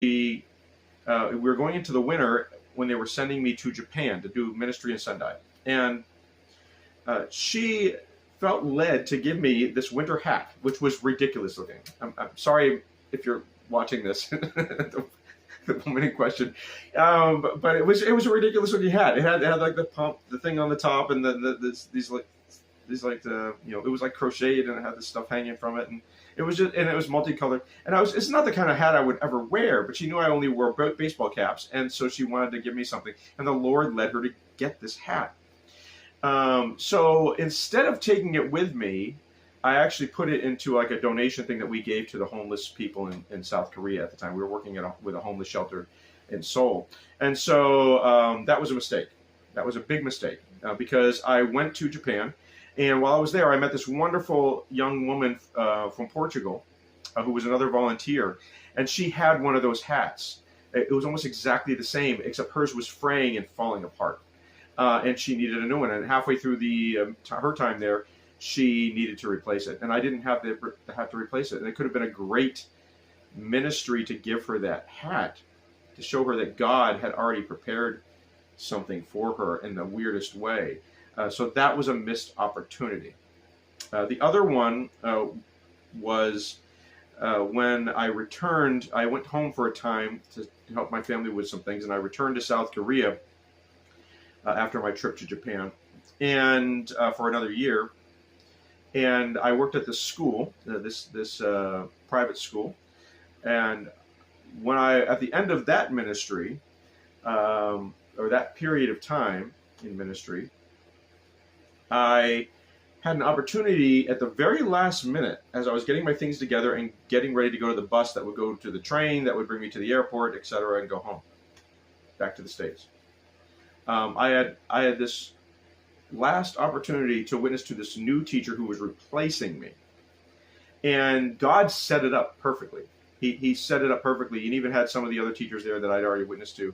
we were going into the winter when they were sending me to Japan to do ministry in Sendai. And she felt led to give me this winter hat, which was ridiculous looking. I'm sorry if you're watching this, the woman in question, but it was a ridiculous looking hat. It had like the thing on the top, and these it was like crocheted, and it had this stuff hanging from it, and it was multicolored. And it's not the kind of hat I would ever wear, but she knew I only wore baseball caps, and so she wanted to give me something, and the Lord led her to get this hat. So instead of taking it with me, I actually put it into like a donation thing that we gave to the homeless people in South Korea at the time. We were working with a homeless shelter in Seoul. And so that was a mistake. That was a big mistake because I went to Japan. And while I was there, I met this wonderful young woman from Portugal who was another volunteer. And she had one of those hats. It was almost exactly the same, except hers was fraying and falling apart. And she needed a new one. And halfway through her time there, she needed to replace it. And I didn't have to replace it. And it could have been a great ministry to give her that hat, to show her that God had already prepared something for her in the weirdest way. So that was a missed opportunity. The other one was when I returned. I went home for a time to help my family with some things, and I returned to South Korea after my trip to Japan, and for another year. And I worked at this school, this private school. And when at the end of that ministry, or that period of time in ministry, I had an opportunity at the very last minute, as I was getting my things together and getting ready to go to the bus that would go to the train that would bring me to the airport, etc., and go home, back to the States. I had this last opportunity to witness to this new teacher who was replacing me, and God set it up perfectly. He set it up perfectly, and even had some of the other teachers there that I'd already witnessed to.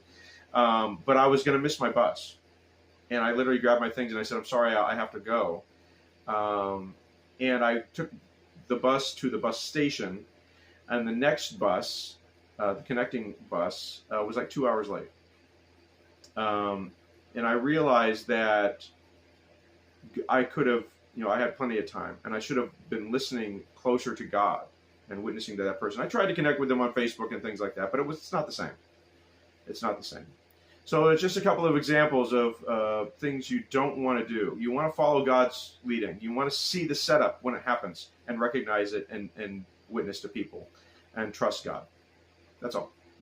But I was going to miss my bus, and I literally grabbed my things and I said, "I'm sorry, I have to go." And I took the bus to the bus station, and the next bus, the connecting bus, was like 2 hours late. And I realized that I could have, I had plenty of time, and I should have been listening closer to God and witnessing to that person. I tried to connect with them on Facebook and things like that, but it's not the same. It's not the same. So it's just a couple of examples of things you don't want to do. You want to follow God's leading. You want to see the setup when it happens and recognize it and witness to people and trust God. That's all.